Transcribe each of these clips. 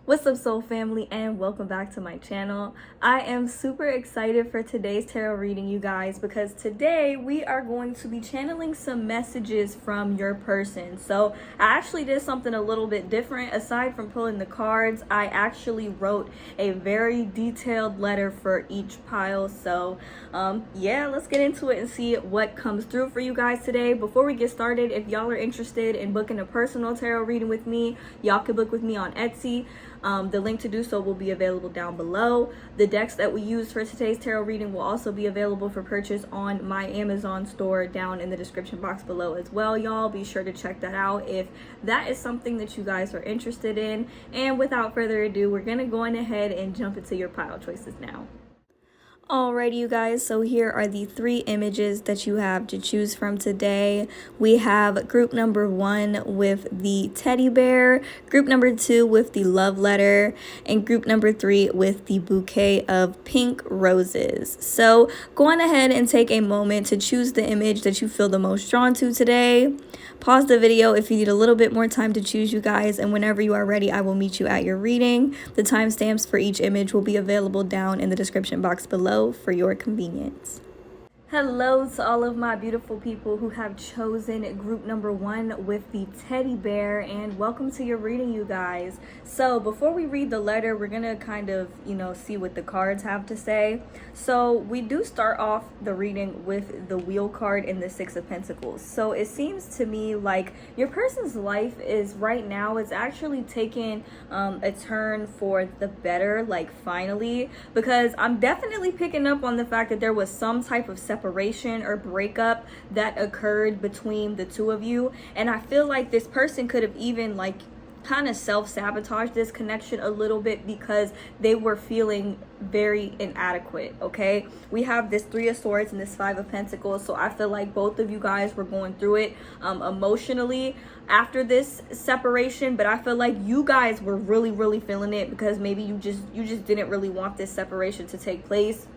What's up, soul family, and welcome back to my channel. I am super excited for today's tarot reading, you guys, because today we are going to be channeling some messages from your person. So I actually did something a little bit different. Aside from pulling the cards, I actually wrote a very detailed letter for each pile. So yeah, let's get into it and see what comes through for you guys today. Before we get started, if y'all are interested in booking a personal tarot reading with me, y'all can book with me on Etsy. The link to do so will be available down below. The decks that we use for today's tarot reading will also be available for purchase on my Amazon store down in the description box below as well, y'all. Be sure to check that out if that is something that you guys are interested in. And without further ado, we're gonna go on ahead and jump into your pile choices now. Alrighty, you guys, so here are the three images that you have to choose from today. We have group number 1 with the teddy bear, group number 2 with the love letter, and group number 3 with the bouquet of pink roses. So go on ahead and take a moment to choose the image that you feel the most drawn to today. Pause the video if you need a little bit more time to choose, you guys, and whenever you are ready, I will meet you at your reading. The timestamps for each image will be available down in the description box below for your convenience. Hello to all of my beautiful people who have chosen group number 1 with the teddy bear, and welcome to your reading, you guys. So before we read the letter, we're gonna kind of, see what the cards have to say. So we do start off the reading with the wheel card and the 6 of Pentacles. So it seems to me like your person's life is right now is actually taking a turn for the better, like finally, because I'm definitely picking up on the fact that there was some type of separation or breakup that occurred between the two of you, and I feel like this person could have even like kind of self-sabotage this connection a little bit because they were feeling very inadequate. Okay, we have this 3 of Swords and this 5 of Pentacles, so I feel like both of you guys were going through it emotionally after this separation, but I feel like you guys were really feeling it because maybe you just didn't really want this separation to take place.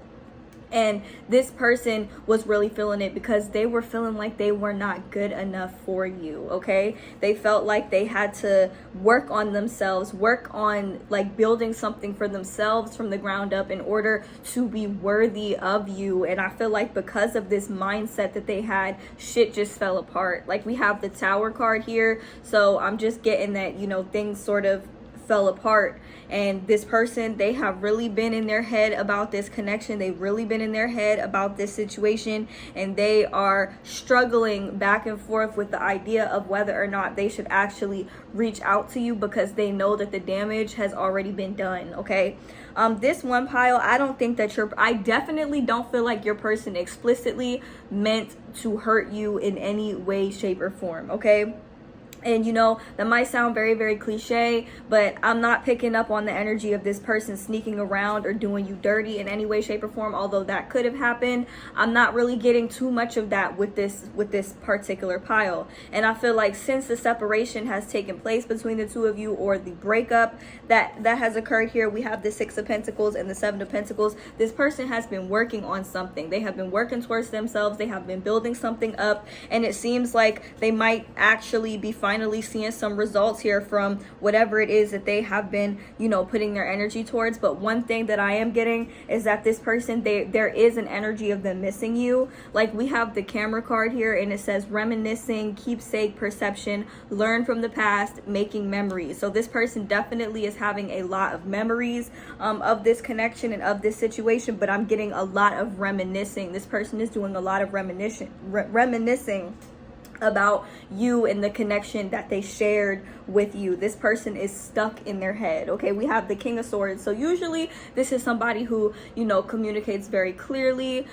And this person was really feeling it because they were feeling like they were not good enough for you, okay? They felt like they had to work on themselves, work on like building something for themselves from the ground up in order to be worthy of you. And I feel like because of this mindset that they had, shit just fell apart. Like we have the Tower card here, so I'm just getting that, things sort of fell apart, and this person, they have really been in their head about this connection. They've really been in their head about this situation, and they are struggling back and forth with the idea of whether or not they should actually reach out to you because they know that the damage has already been done. Okay, this one pile, I definitely don't feel like your person explicitly meant to hurt you in any way, shape, or form. Okay, and that might sound very cliche, but I'm not picking up on the energy of this person sneaking around or doing you dirty in any way, shape, or form, although that could have happened. I'm not really getting too much of that with this particular pile. And I feel like since the separation has taken place between the two of you, or the breakup that has occurred here, we have the 6 of Pentacles and the 7 of Pentacles. This person has been working on something. They have been working towards themselves. They have been building something up, and it seems like they might actually be finally seeing some results here from whatever it is that they have been, putting their energy towards. But one thing that I am getting is that this person, there is an energy of them missing you. Like we have the Camera card here, and it says reminiscing, keepsake, perception, learn from the past, making memories. So this person definitely is having a lot of memories of this connection and of this situation, but I'm getting a lot of reminiscing. This person is doing a lot of reminiscing about you and the connection that they shared with you. This person is stuck in their head. Okay, we have the King of Swords, so usually this is somebody who communicates very clearly,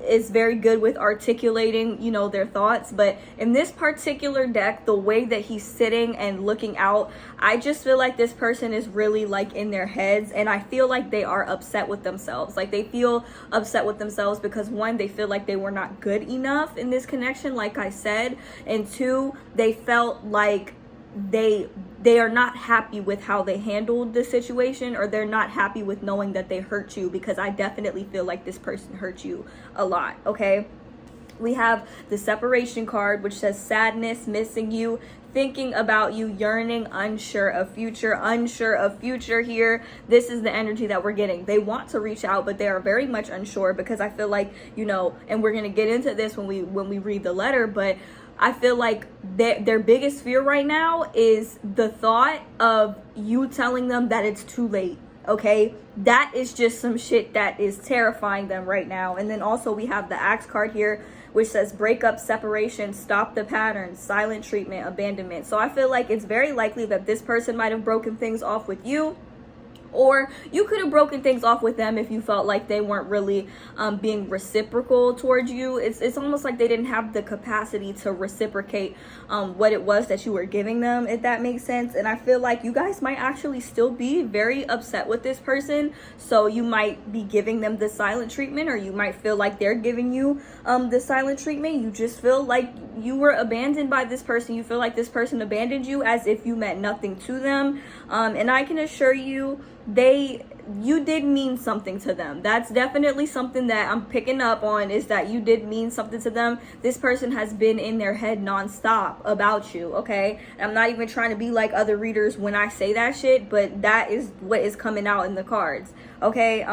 is very good with articulating their thoughts. But in this particular deck, the way that he's sitting and looking out, I just feel like this person is really like in their heads, and I feel like they are upset with themselves. Like they feel upset with themselves because 1, they feel like they were not good enough in this connection, like I said, and 2, they felt like they are not happy with how they handled the situation, or they're not happy with knowing that they hurt you, because I definitely feel like this person hurt you a lot. Okay, we have the Separation card, which says sadness, missing you, thinking about you, yearning, unsure of future here. This is the energy that we're getting. They want to reach out, but they are very much unsure, because I feel like, you know, and we're going to get into this when we read the letter, but I feel like their biggest fear right now is the thought of you telling them that it's too late. Okay, that is just some shit that is terrifying them right now. And then also we have the Axe card here, which says breakup, separation, stop the pattern, silent treatment, abandonment. So I feel like it's very likely that this person might have broken things off with you, or you could have broken things off with them if you felt like they weren't really being reciprocal towards you. It's almost like they didn't have the capacity to reciprocate what it was that you were giving them, if that makes sense. And I feel like you guys might actually still be very upset with this person, so you might be giving them the silent treatment, or you might feel like they're giving you the silent treatment. You just feel like you were abandoned by this person. You feel like this person abandoned you as if you meant nothing to them. And I can assure you, you did mean something to them. That's definitely something that I'm picking up on, is that you did mean something to them. This person has been in their head nonstop about you, okay? And I'm not even trying to be like other readers when I say that shit, but that is what is coming out in the cards, okay?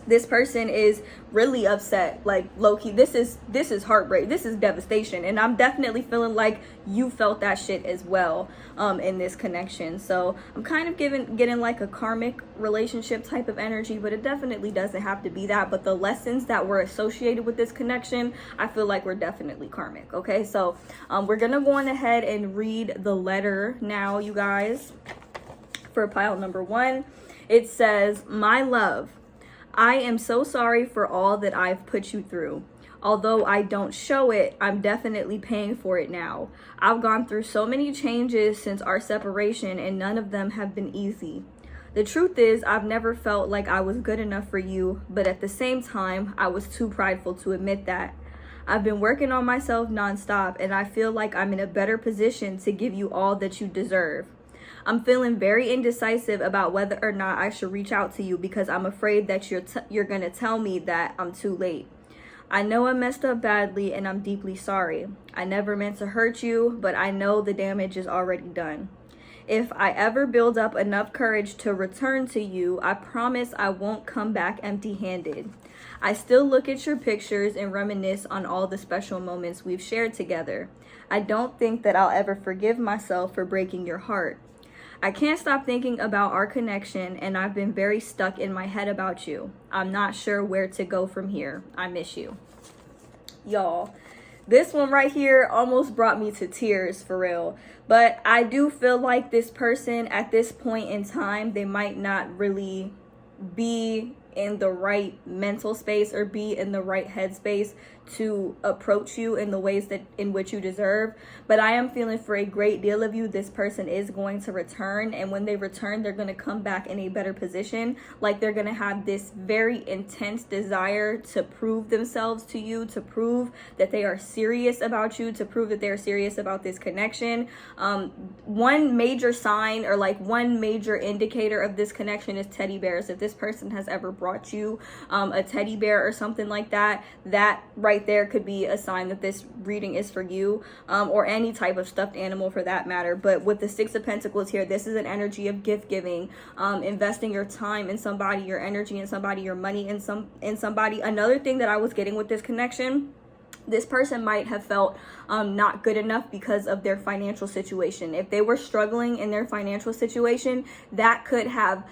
This person is really upset, like low-key. This is heartbreak. This is devastation. And I'm definitely feeling like you felt that shit as well in this connection. So I'm kind of getting like a karmic relationship type of energy, but it definitely doesn't have to be that. But the lessons that were associated with this connection, I feel like were definitely karmic. Okay, so we're gonna go on ahead and read the letter now, you guys. For pile number 1, it says, "My love, I am so sorry for all that I've put you through. Although I don't show it, I'm definitely paying for it now. I've gone through so many changes since our separation, and none of them have been easy. The truth is, I've never felt like I was good enough for you, but at the same time, I was too prideful to admit that. I've been working on myself nonstop, and I feel like I'm in a better position to give you all that you deserve. I'm feeling very indecisive about whether or not I should reach out to you, because I'm afraid that you're going to tell me that I'm too late. I know I messed up badly, and I'm deeply sorry. I never meant to hurt you, but I know the damage is already done. If I ever build up enough courage to return to you, I promise I won't come back empty-handed. I still look at your pictures and reminisce on all the special moments we've shared together. I don't think that I'll ever forgive myself for breaking your heart. I can't stop thinking about our connection, and I've been very stuck in my head about you. I'm not sure where to go from here. I miss you." Y'all, this one right here almost brought me to tears, for real. But I do feel like this person at this point in time, they might not really be in the right mental space or be in the right headspace to approach you in the ways that in which you deserve. But I am feeling for a great deal of you, this person is going to return, and when they return, they're going to come back in a better position. Like, they're going to have this very intense desire to prove themselves to you, to prove that they are serious about you, to prove that they're serious about this connection. One major sign, or like one major indicator of this connection, is teddy bears. If this person has ever brought you a teddy bear or something like that, that right there could be a sign that this reading is for you, or any type of stuffed animal for that matter. But with the 6 of Pentacles here, this is an energy of gift giving, investing your time in somebody, your energy in somebody, your money in somebody. Another thing that I was getting with this connection, this person might have felt not good enough because of their financial situation. If they were struggling in their financial situation, that could have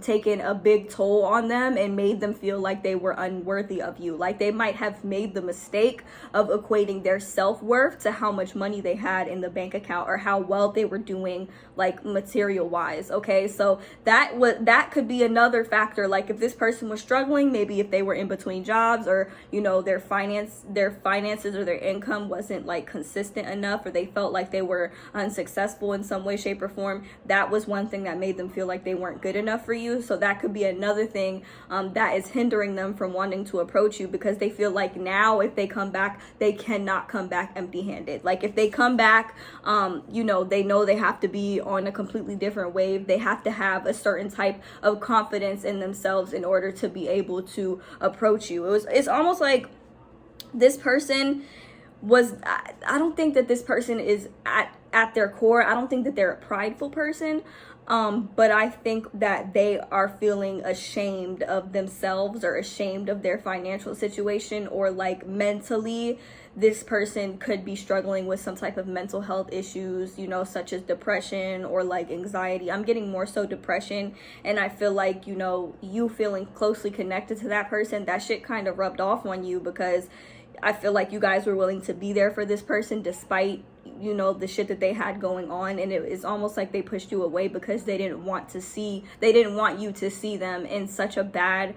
taken a big toll on them and made them feel like they were unworthy of you. Like, they might have made the mistake of equating their self-worth to how much money they had in the bank account, or how well they were doing, like, material wise. Okay, so that could be another factor. Like, if this person was struggling, maybe if they were in between jobs, or, you know, their finances or their income wasn't like consistent enough, or they felt like they were unsuccessful in some way, shape, or form, that was one thing that made them feel like they weren't good enough for you. So that could be another thing that is hindering them from wanting to approach you, because they feel like now if they come back, they cannot come back empty-handed. Like, if they come back, you know they have to be on a completely different wave. They have to have a certain type of confidence in themselves in order to be able to approach you. It's almost like this person was, I don't think that this person is at at their core, I don't think that they're a prideful person. But I think that they are feeling ashamed of themselves or ashamed of their financial situation, or like mentally this person could be struggling with some type of mental health issues, you know, such as depression or like anxiety. I'm getting more so depression, and I feel like, you know, you feeling closely connected to that person, that shit kind of rubbed off on you, because I feel like you guys were willing to be there for this person despite, you know, the shit that they had going on, and it is almost like they pushed you away because they didn't want you to see them in such a bad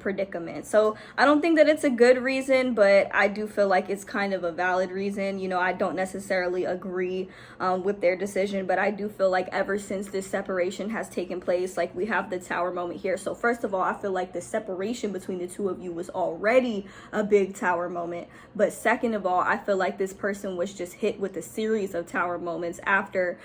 predicament. So I don't think that it's a good reason, but I do feel like it's kind of a valid reason. You know, I don't necessarily agree with their decision, but I do feel like ever since this separation has taken place, like we have the tower moment here. So first of all, I feel like the separation between the two of you was already a big tower moment, but second of all, I feel like this person was just hit with a series of tower moments after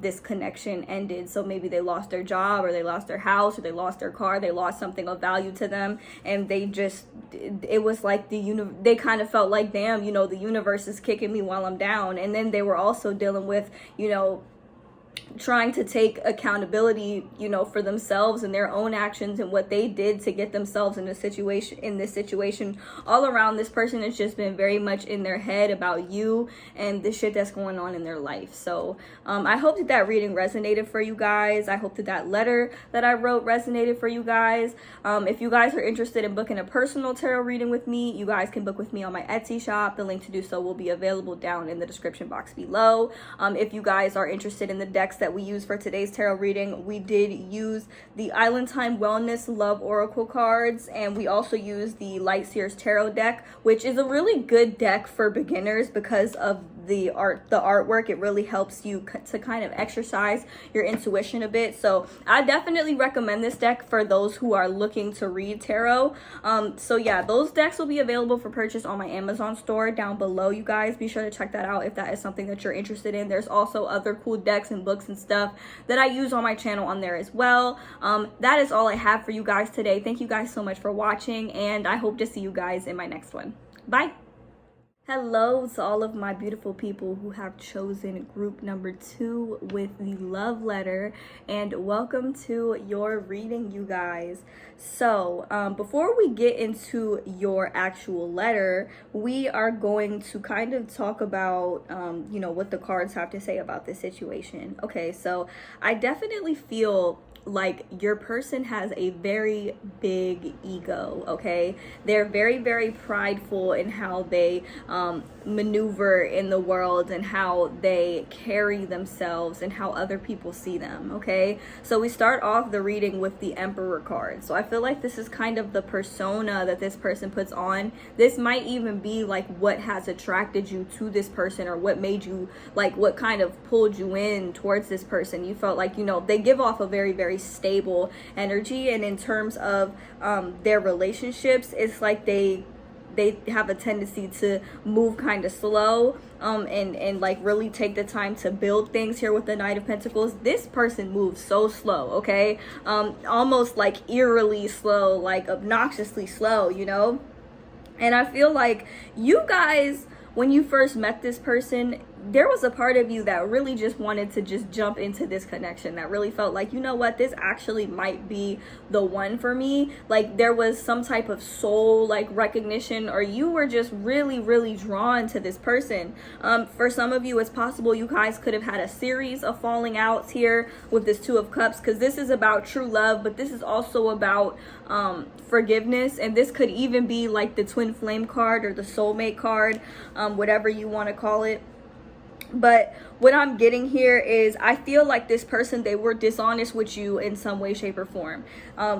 this connection ended. So maybe they lost their job, or they lost their house, or they lost their car, they lost something of value to them, and they just, it was like they kind of felt like, damn, you know, the universe is kicking me while I'm down. And then they were also dealing with, you know, trying to take accountability, you know, for themselves and their own actions and what they did to get themselves in this situation. All around, this person has just been very much in their head about you and the shit that's going on in their life. So I hope that that reading resonated for you guys. I hope that that letter that I wrote resonated for you guys. If you guys are interested in booking a personal tarot reading with me, you guys can book with me on my Etsy shop. The link to do so will be available down in the description box below. If you guys are interested in the decks that we use for today's tarot reading, we did use the Island Time Wellness Love Oracle cards, and we also used the Light Seers Tarot deck, which is a really good deck for beginners because of the artwork. It really helps you to kind of exercise your intuition a bit. So I definitely recommend this deck for those who are looking to read tarot. So yeah, those decks will be available for purchase on my Amazon store down below. You guys be sure to check that out if that is something that you're interested in. There's also other cool decks and books and stuff that I use on my channel on there as well. That is all I have for you guys today. Thank you guys so much for watching, and I hope to see you guys in my next one. Bye. Hello to all of my beautiful people who have chosen group number 2 with the love letter, and welcome to your reading, you guys. So before we get into your actual letter, we are going to kind of talk about you know, what the cards have to say about this situation. Okay, so I definitely feel like your person has a very big ego. Okay, they're very, very prideful in how they maneuver in the world and how they carry themselves and how other people see them. Okay, so we start off the reading with the Emperor card. So I feel like this is kind of the persona that this person puts on. This might even be like what has attracted you to this person, or what made you, like, what kind of pulled you in towards this person. You felt like, you know, they give off a very, very stable energy, and in terms of their relationships, it's like they have a tendency to move kind of slow and like really take the time to build things. Here with the Knight of Pentacles, this person moves so slow. Okay, almost like eerily slow, like obnoxiously slow, you know. And I feel like you guys, when you first met this person, there was a part of you that really just wanted to just jump into this connection, that really felt like, you know what, this actually might be the one for me. Like there was some type of soul like recognition, or you were just really, really drawn to this person. For some of you, it's possible you guys could have had a series of falling outs here with this Two of Cups, because this is about true love, but this is also about forgiveness. And this could even be like the Twin Flame card or the Soulmate card, whatever you want to call it. But what I'm getting here is, I feel like this person, they were dishonest with you in some way, shape, or form.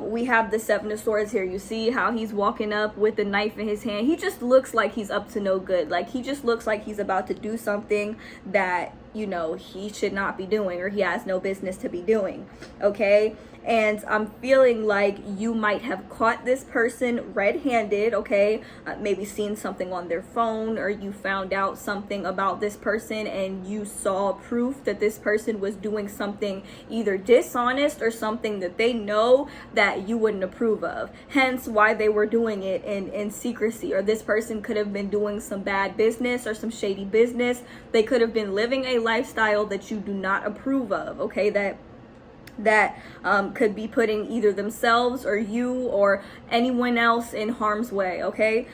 We have the Seven of Swords here. You see how he's walking up with the knife in his hand. He just looks like he's up to no good. Like he just looks like he's about to do something that, you know, he should not be doing, or he has no business to be doing. Okay, and I'm feeling like you might have caught this person red-handed. Okay, maybe seen something on their phone, or you found out something about this person and you saw proof that this person was doing something either dishonest or something that they know that you wouldn't approve of, hence why they were doing it in secrecy. Or this person could have been doing some bad business or some shady business. They could have been living a lifestyle that you do not approve of, okay, that could be putting either themselves or you or anyone else in harm's way, okay?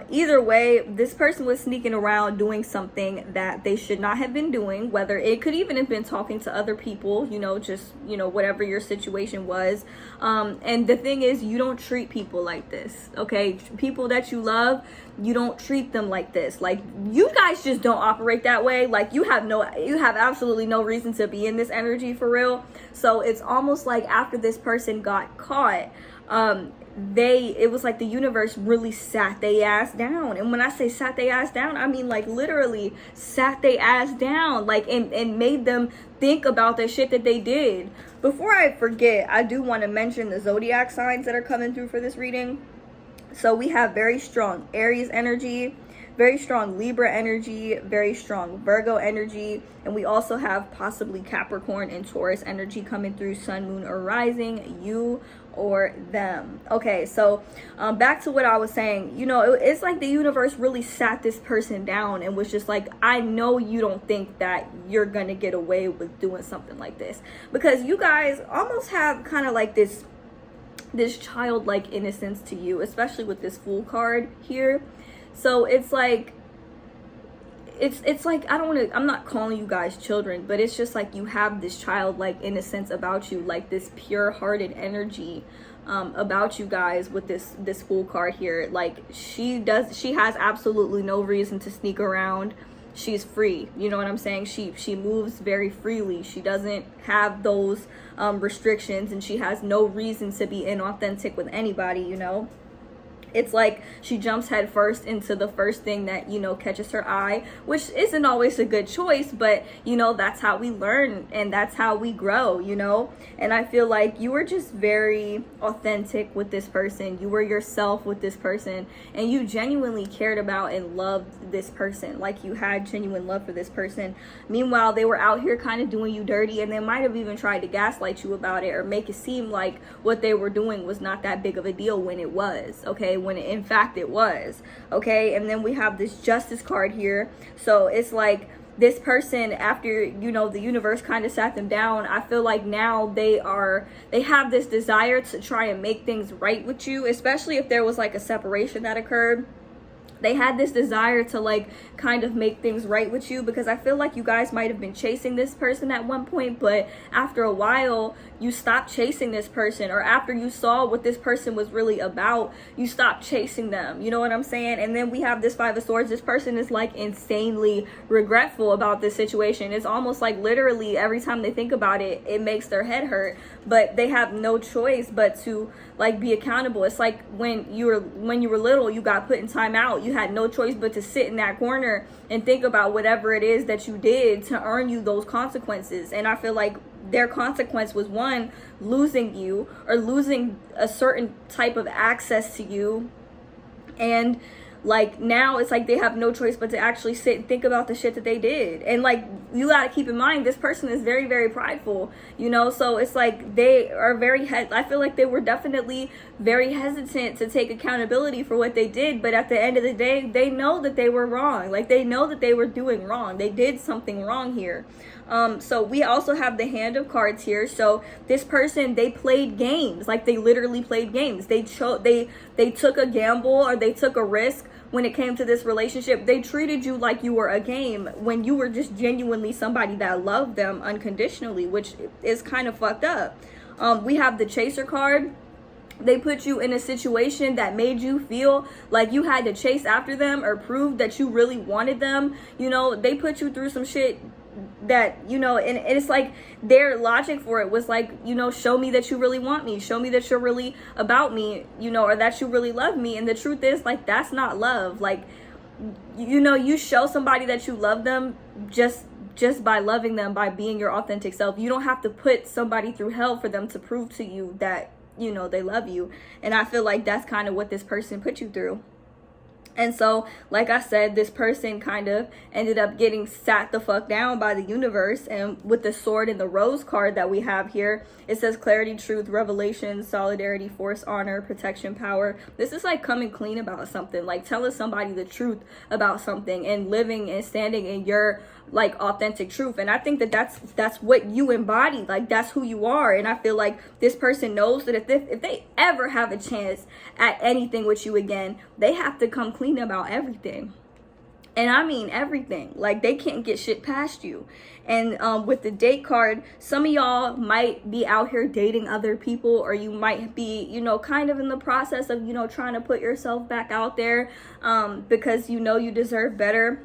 Either way, this person was sneaking around doing something that they should not have been doing, whether it could even have been talking to other people, you know, just, you know, whatever your situation was. And the thing is, you don't treat people like this, okay? People that you love, you don't treat them like this. Like, you guys just don't operate that way. Like, you have absolutely no reason to be in this energy for real. So it's almost like after this person got caught, it was like the universe really sat they ass down. And when I say sat they ass down, I mean like literally sat they ass down, like, and made them think about the shit that they did. Before I forget, I do want to mention the zodiac signs that are coming through for this reading. So we have very strong Aries energy, very strong Libra energy, very strong Virgo energy, and we also have possibly Capricorn and Taurus energy coming through, sun, moon, or rising, you or them. Okay, so back to what I was saying. You know, it's like the universe really sat this person down and was just like, I know you don't think that you're gonna get away with doing something like this, because you guys almost have kind of like this childlike innocence to you, especially with this Fool card here. So it's like I'm not calling you guys children, but it's just like you have this childlike innocence about you, like this pure-hearted energy about you guys with this Fool card here. Like, she has absolutely no reason to sneak around. She's free, you know what I'm saying? She moves very freely. She doesn't have those restrictions, and she has no reason to be inauthentic with anybody, you know? It's like she jumps head first into the first thing that, you know, catches her eye, which isn't always a good choice, but, you know, that's how we learn and that's how we grow, you know? And I feel like you were just very authentic with this person. You were yourself with this person, and you genuinely cared about and loved this person. Like, you had genuine love for this person. Meanwhile, they were out here kind of doing you dirty, and they might have even tried to gaslight you about it or make it seem like what they were doing was not that big of a deal when it was, okay? When in fact it was, okay? And then we have this Justice card here. So it's like this person, after, you know, the universe kind of sat them down, I feel like now they have this desire to try and make things right with you, especially if there was like a separation that occurred. They had this desire to like kind of make things right with you, because I feel like you guys might have been chasing this person at one point, but after a while you stopped chasing this person, or after you saw what this person was really about, you stopped chasing them, you know what I'm saying? And then we have this Five of Swords. This person is like insanely regretful about this situation. It's almost like literally every time they think about it, it makes their head hurt, but they have no choice but to like be accountable. It's like when you were little, you got put in timeout. You had no choice but to sit in that corner and think about whatever it is that you did to earn you those consequences. And I feel like their consequence was, one, losing you, or losing a certain type of access to you. And like now it's like they have no choice but to actually sit and think about the shit that they did. And like, you gotta keep in mind, this person is very, very prideful, you know? So it's like they are I feel like they were definitely very hesitant to take accountability for what they did. But at the end of the day, they know that they were wrong. Like, they know that they were doing wrong. They did something wrong here. So we also have the Hand of Cards here. So this person, they played games. Like, they literally played games. They took a gamble, or they took a risk when it came to this relationship. They treated you like you were a game when you were just genuinely somebody that loved them unconditionally, which is kind of fucked up. We have the Chaser card. They put you in a situation that made you feel like you had to chase after them or prove that you really wanted them. You know, they put you through some shit that, you know, and it's like their logic for it was like, you know, show me that you really want me, show me that you're really about me, you know, or that you really love me. And the truth is, like, that's not love. Like, you know, you show somebody that you love them just by loving them, by being your authentic self. You don't have to put somebody through hell for them to prove to you that, you know, they love you. And I feel like that's kind of what this person put you through. And so, like I said, this person kind of ended up getting sat the fuck down by the universe. And with the sword and the rose card that we have here, it says clarity, truth, revelation, solidarity, force, honor, protection, power. This is like coming clean about something, like telling somebody the truth about something and living and standing in your like authentic truth. And I think that that's what you embody, like that's who you are. And I feel like this person knows that if they ever have a chance at anything with you again, they have to come clean about everything. And I mean everything. Like they can't get shit past you. And with the date card, some of y'all might be out here dating other people, or you might be, you know, kind of in the process of, you know, trying to put yourself back out there because you know you deserve better.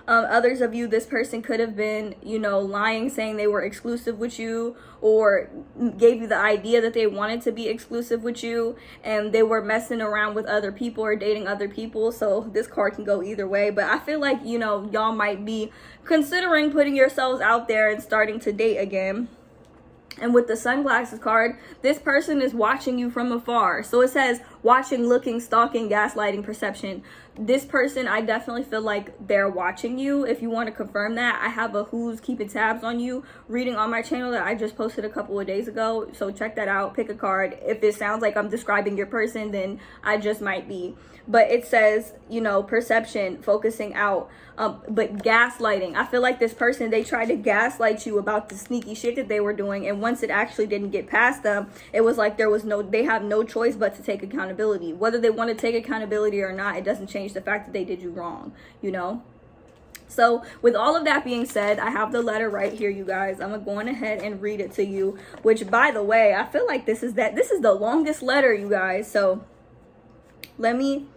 Others of you, this person could have been, you know, lying, saying they were exclusive with you, or gave you the idea that they wanted to be exclusive with you, and they were messing around with other people or dating other people. So this card can go either way, but I feel like, you know, y'all might be considering putting yourselves out there and starting to date again. And with the sunglasses card, this person is watching you from afar. So it says watching, looking, stalking, gaslighting, perception. This person, I definitely feel like they're watching you. If you want to confirm that, I have a who's keeping tabs on you reading on my channel that I just posted a couple of days ago. So check that out. Pick a card. If it sounds like I'm describing your person, then I just might be. But it says, you know, perception, focusing out, but gaslighting. I feel like this person, they tried to gaslight you about the sneaky shit that they were doing. And once it actually didn't get past them, it was like they have no choice but to take accountability. Whether they want to take accountability or not, it doesn't change the fact that they did you wrong, you know? So with all of that being said, I have the letter right here, you guys. I'm going ahead and read it to you, which, by the way, I feel like this is the longest letter, you guys. So let me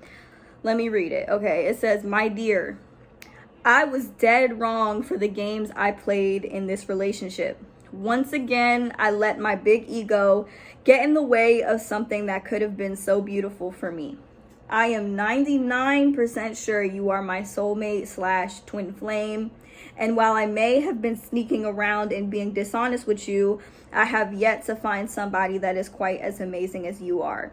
read it. Okay, it says, "My dear, I was dead wrong for the games I played in this relationship. Once again, I let my big ego get in the way of something that could have been so beautiful for me. I am 99% sure you are my soulmate / twin flame. And while I may have been sneaking around and being dishonest with you, I have yet to find somebody that is quite as amazing as you are.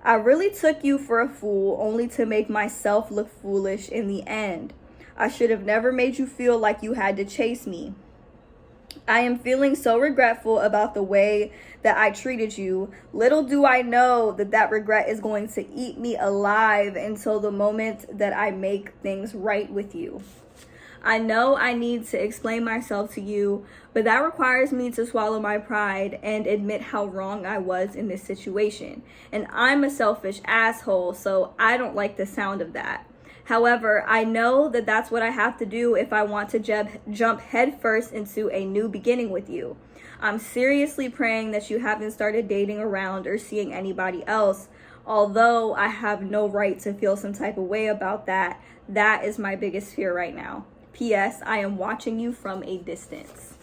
I really took you for a fool only to make myself look foolish in the end. I should have never made you feel like you had to chase me. I am feeling so regretful about the way that I treated you. Little do I know that regret is going to eat me alive until the moment that I make things right with you. I know I need to explain myself to you, but that requires me to swallow my pride and admit how wrong I was in this situation. And I'm a selfish asshole, so I don't like the sound of that. However, I know that that's what I have to do if I want to jump headfirst into a new beginning with you. I'm seriously praying that you haven't started dating around or seeing anybody else. Although I have no right to feel some type of way about that, that is my biggest fear right now. P.S. I am watching you from a distance."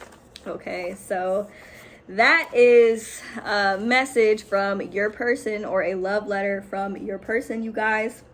Okay, so that is a message from your person, or a love letter from your person, you guys.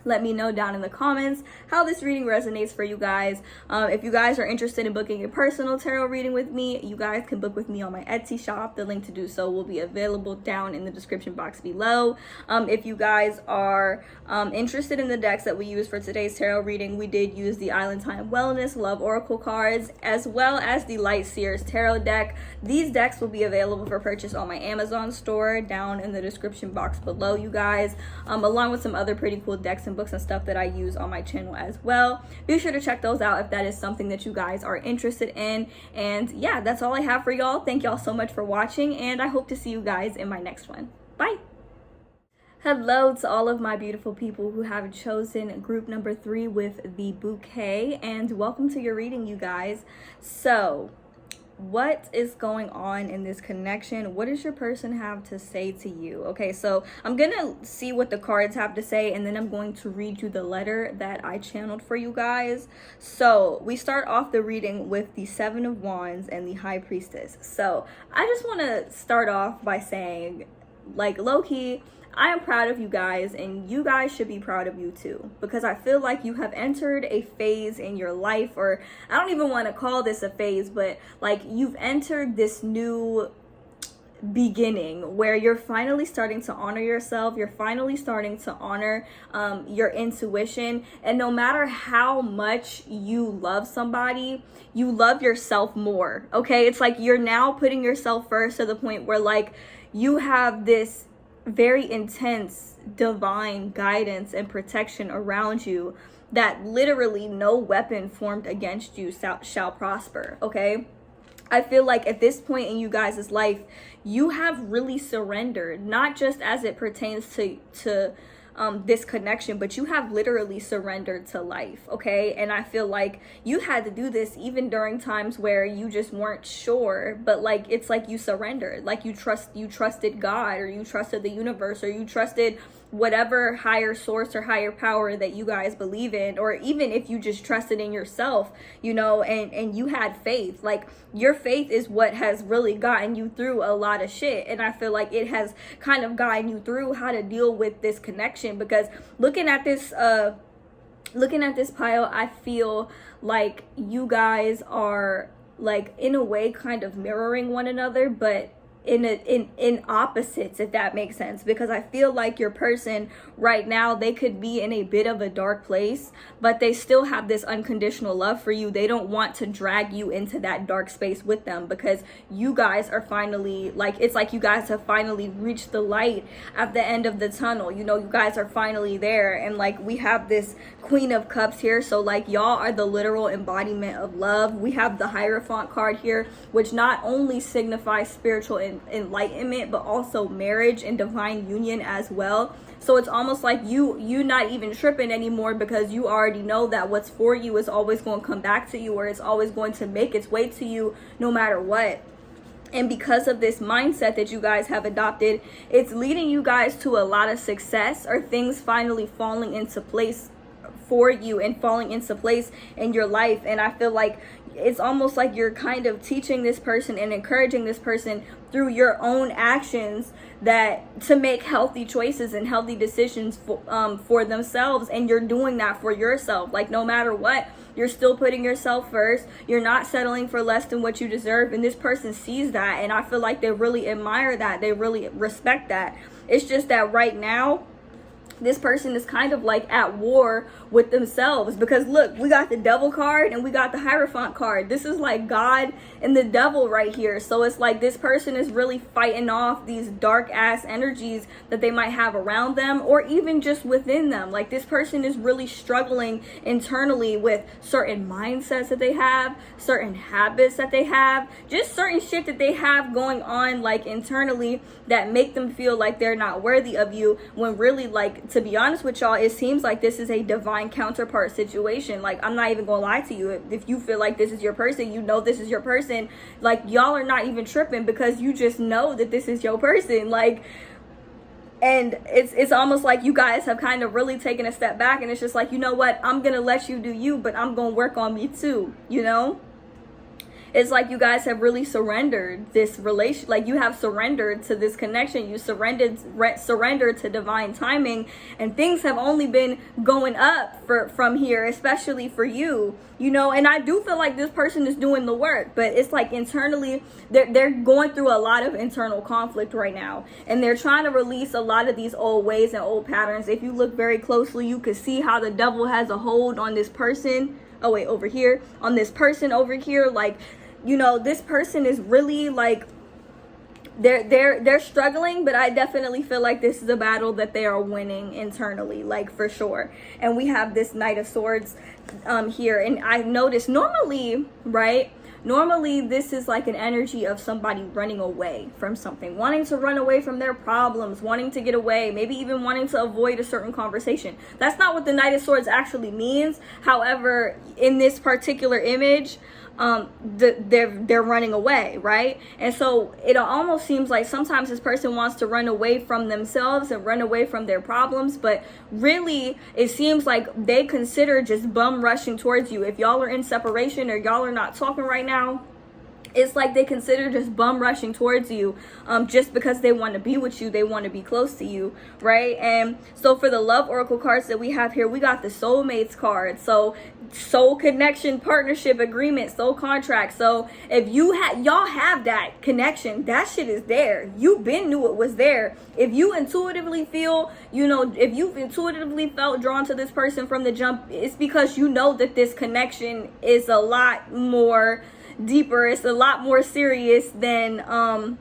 Let me know down in the comments how this reading resonates for you guys. If you guys are interested in booking a personal tarot reading with me, you guys can book with me on my Etsy shop. The link to do so will be available down in the description box below. If you guys are interested in the decks that we use for today's tarot reading, we did use the Island Time Wellness Love Oracle cards, as well as the Light Seers Tarot deck. These decks will be available for purchase on my Amazon store down in the description box below, you guys, along with some other pretty cool decks and books and stuff that I use on my channel as well. Be sure to check those out if that is something that you guys are interested in. And yeah, that's all I have for y'all. Thank y'all so much for watching, and I hope to see you guys in my next one. Bye. Hello to all of my beautiful people who have chosen group number 3 with the bouquet, and welcome to your reading, you guys. So what is going on in this connection? What does your person have to say to you? Okay, so I'm gonna see what the cards have to say, and then I'm going to read you the letter that I channeled for you guys. So we start off the reading with the 7 of Wands and the High Priestess. So I just want to start off by saying, like, low-key, I am proud of you guys, and you guys should be proud of you too, because I feel like you have entered a phase in your life, or I don't even want to call this a phase, but like you've entered this new beginning where you're finally starting to honor yourself. You're finally starting to honor your intuition. And no matter how much you love somebody, you love yourself more. Okay, it's like you're now putting yourself first to the point where like you have this very intense divine guidance and protection around you that literally no weapon formed against you shall prosper. Okay, I feel like at this point in you guys' life, you have really surrendered, not just as it pertains to this connection, but you have literally surrendered to life. Okay, and I feel like you had to do this even during times where you just weren't sure, but like it's like you surrendered, like you trusted God, or you trusted the universe, or you trusted whatever higher source or higher power that you guys believe in, or even if you just trusted in yourself, you know, and you had faith. Like your faith is what has really gotten you through a lot of shit, and I feel like it has kind of gotten you through how to deal with this connection. Because looking at this pile, I feel like you guys are like in a way kind of mirroring one another, but in opposites, if that makes sense. Because I feel like your person right now, they could be in a bit of a dark place, but they still have this unconditional love for you. They don't want to drag you into that dark space with them, because you guys are finally, like, it's like you guys have finally reached the light at the end of the tunnel. You know, you guys are finally there. And like we have this Queen of Cups here, so like y'all are the literal embodiment of love. We have the Hierophant card here, which not only signifies spiritual enlightenment, but also marriage and divine union as well. So it's almost like you not even tripping anymore, because you already know that what's for you is always going to come back to you, or it's always going to make its way to you no matter what. And because of this mindset that you guys have adopted, it's leading you guys to a lot of success, or things finally falling into place for you and falling into place in your life. And I feel like it's almost like you're kind of teaching this person and encouraging this person through your own actions that to make healthy choices and healthy decisions for themselves. And you're doing that for yourself. Like no matter what, you're still putting yourself first. You're not settling for less than what you deserve. And this person sees that, and I feel like they really admire that. They really respect that. It's just that right now, this person is kind of like at war with themselves, because look, we got the Devil card and we got the Hierophant card. This is like God and the devil right here. So it's like this person is really fighting off these dark ass energies that they might have around them, or even just within them. Like this person is really struggling internally with certain mindsets that they have, certain habits that they have, just certain shit that they have going on like internally that make them feel like they're not worthy of you, when really, like, to be honest with y'all, it seems like this is a divine counterpart situation. Like, I'm not even gonna lie to you. If you feel like this is your person, you know this is your person, like y'all are not even tripping, because you just know that this is your person. Like, and it's almost like you guys have kind of really taken a step back, and it's just like, you know what, I'm gonna let you do you, but I'm gonna work on me too, you know? It's like you guys have really surrendered this relation, like you have surrendered to this connection. You surrendered to divine timing, and things have only been going up from here, especially for you, you know. And I do feel like this person is doing the work, but it's like internally they're going through a lot of internal conflict right now, and they're trying to release a lot of these old ways and old patterns. If you look very closely, you could see how the devil has a hold on this person. Oh wait, over here, on this person over here. Like, you know, this person is really like they're struggling, but I definitely feel like this is a battle that they are winning internally, like for sure. And we have this Knight of Swords here, and I noticed normally this is like an energy of somebody running away from something, wanting to run away from their problems, wanting to get away, maybe even wanting to avoid a certain conversation. That's not what the Knight of Swords actually means. However, in this particular image, they're running away, right? And so it almost seems like sometimes this person wants to run away from themselves and run away from their problems, but really it seems like they consider just bum rushing towards you. If y'all are in separation or y'all are not talking right now, it's like they consider just bum rushing towards you just because they want to be with you, they want to be close to you, right? And so for the love oracle cards that we have here, we got the soulmates card. So soul connection, partnership, agreement, soul contract. So if y'all have that connection, that shit is there. You been knew it was there. If you intuitively feel, if you've intuitively felt drawn to this person from the jump, it's because you know that this connection is a lot more deeper, it's a lot more serious than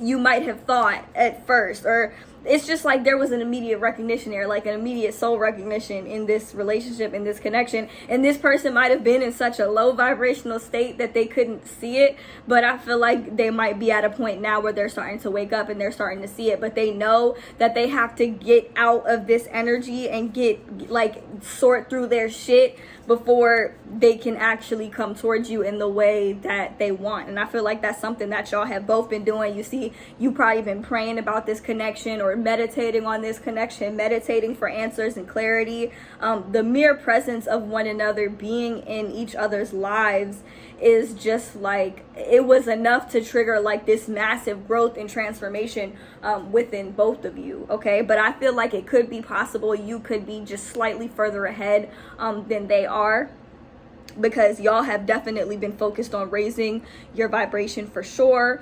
you might have thought at first, or it's just like there was an immediate recognition there, like an immediate soul recognition in this relationship, in this connection. And this person might have been in such a low vibrational state that they couldn't see it, but I feel like they might be at a point now where they're starting to wake up and they're starting to see it, but they know that they have to get out of this energy and sort through their shit before they can actually come towards you in the way that they want. And I feel like that's something that y'all have both been doing. You see, you probably been praying about this connection or meditating on this connection, meditating for answers and clarity. The mere presence of one another, being in each other's lives, is just like, it was enough to trigger like this massive growth and transformation within both of you, okay? But I feel like it could be possible you could be just slightly further ahead than they are, because y'all have definitely been focused on raising your vibration for sure.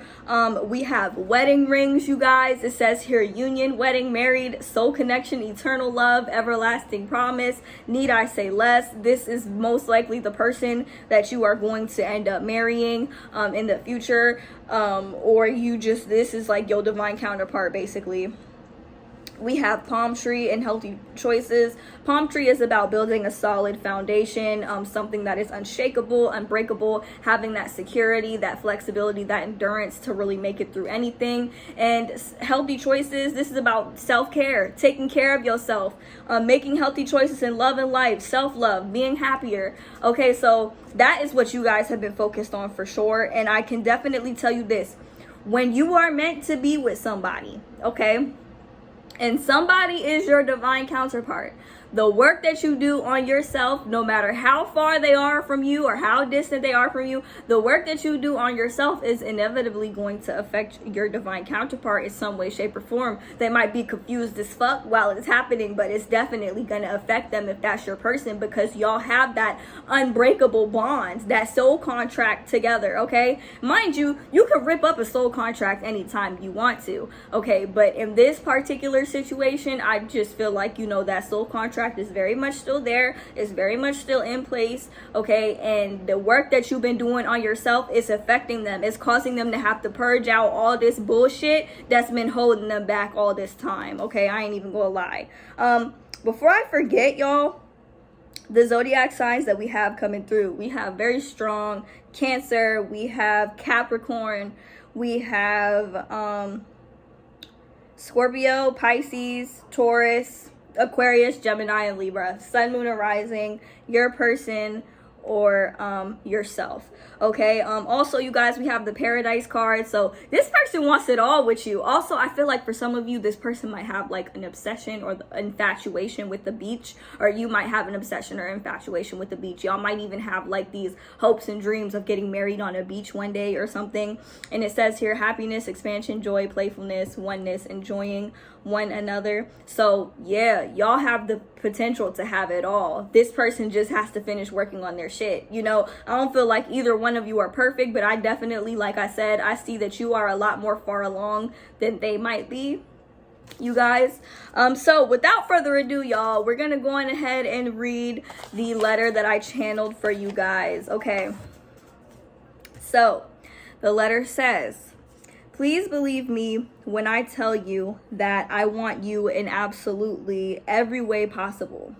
We have wedding rings, you guys. It says here, union, wedding, married, soul connection, eternal love, everlasting promise. Need I say less? This is most likely the person that you are going to end up marrying in the future, or this is like your divine counterpart, basically. We have palm tree and healthy choices. Palm tree is about building a solid foundation, something that is unshakable, unbreakable, having that security, that flexibility, that endurance to really make it through anything. And healthy choices, this is about self-care, taking care of yourself, making healthy choices in love and life, self-love, being happier. Okay, so that is what you guys have been focused on for sure. And I can definitely tell you this, when you are meant to be with somebody, okay, and somebody is your divine counterpart, the work that you do on yourself, no matter how far they are from you or how distant they are from you, the work that you do on yourself is inevitably going to affect your divine counterpart in some way, shape, or form. They might be confused as fuck while it's happening, but it's definitely going to affect them if that's your person, because y'all have that unbreakable bond, that soul contract together, okay? Mind you, you can rip up a soul contract anytime you want to, okay? But in this particular situation, I just feel like, that soul contract is very much still there, is very much still in place, okay? And the work that you've been doing on yourself is affecting them. It's causing them to have to purge out all this bullshit that's been holding them back all this time, okay? I ain't even gonna lie. Before I forget, y'all, the zodiac signs that we have coming through, we have very strong Cancer, we have Capricorn, we have Scorpio, Pisces, Taurus, Aquarius, Gemini, and Libra. Sun, moon, and rising, your person or yourself, okay? Also, you guys, we have the Paradise card. So this person wants it all with you. Also, I feel like for some of you, this person might have like an obsession or infatuation with the beach, or you might have an obsession or infatuation with the beach. Y'all might even have like these hopes and dreams of getting married on a beach one day or something. And it says here, happiness, expansion, joy, playfulness, oneness, enjoying one another. So yeah, y'all have the potential to have it all. This person just has to finish working on their shit. I don't feel like either one of you are perfect, but I definitely, like I said, I see that you are a lot more far along than they might be, you guys. So without further ado, y'all, we're gonna go on ahead and read the letter that I channeled for you guys, okay? So the letter says, please believe me when I tell you that I want you in absolutely every way possible.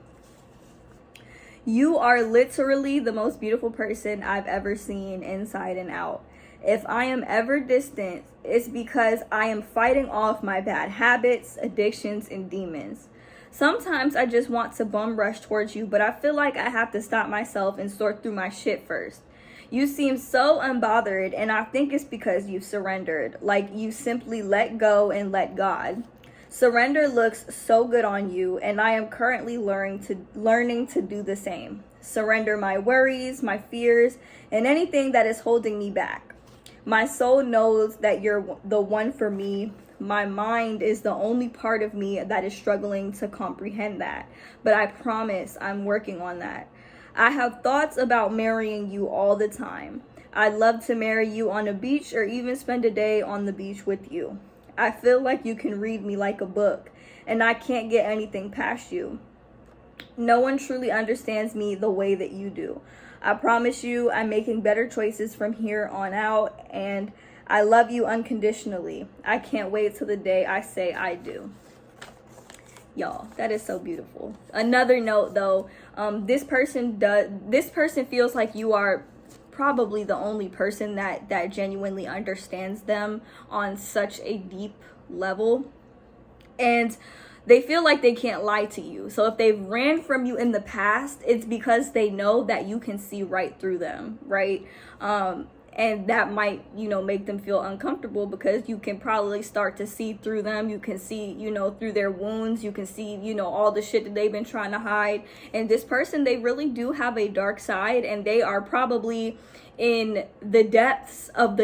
You are literally the most beautiful person I've ever seen inside and out. If I am ever distant, it's because I am fighting off my bad habits, addictions, and demons. Sometimes I just want to bum rush towards you, but I feel like I have to stop myself and sort through my shit first. You seem so unbothered, and I think it's because you've surrendered. Like you simply let go and let God. Surrender looks so good on you, and I am currently learning to do the same. Surrender my worries, my fears, and anything that is holding me back. My soul knows that you're the one for me. My mind is the only part of me that is struggling to comprehend that. But I promise I'm working on that. I have thoughts about marrying you all the time. I'd love to marry you on a beach or even spend a day on the beach with you. I feel like you can read me like a book, and I can't get anything past you. No one truly understands me the way that you do. I promise you I'm making better choices from here on out, and I love you unconditionally. I can't wait till the day I say I do. Y'all, that is so beautiful. Another note though, this person feels like you are probably the only person that genuinely understands them on such a deep level, and they feel like they can't lie to you. So if they've ran from you in the past, it's because they know that you can see right through them, right? And that might, make them feel uncomfortable because you can probably start to see through them. You can see, through their wounds. You can see, all the shit that they've been trying to hide. And this person, they really do have a dark side, and they are probably in the depths of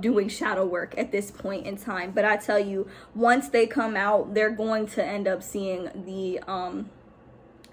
doing shadow work at this point in time. But I tell you, once they come out, they're going to end up seeing the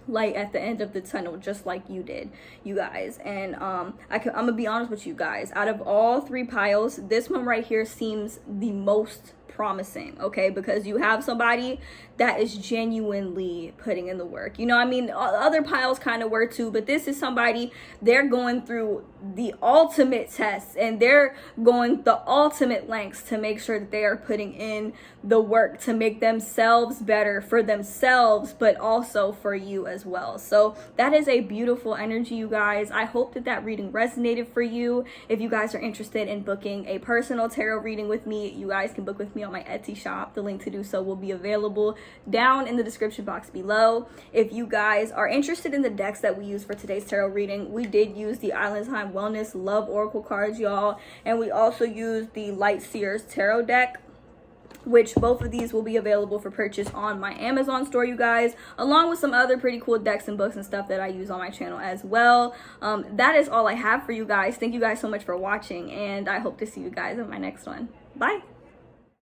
light at the end of the tunnel, just like you did, you guys. And I'm gonna be honest with you guys, out of all three piles, this one right here seems the most promising, okay? Because you have somebody that is genuinely putting in the work. Other piles kind of were too, but this is somebody, they're going through the ultimate tests, and they're going the ultimate lengths to make sure that they are putting in the work to make themselves better for themselves, but also for you as well. So that is a beautiful energy, you guys. I hope that reading resonated for you. If you guys are interested in booking a personal tarot reading with me, you guys can book with me on my Etsy shop. The link to do so will be available down in the description box below. If you guys are interested in the decks that we use for today's tarot reading, we did use the Island Time Wellness Love Oracle cards, y'all, and we also used the Light Seers Tarot deck, which both of these will be available for purchase on my Amazon store, you guys, along with some other pretty cool decks and books and stuff that I use on my channel as well. That is all I have for you guys. Thank you guys so much for watching, and I hope to see you guys in my next one. Bye.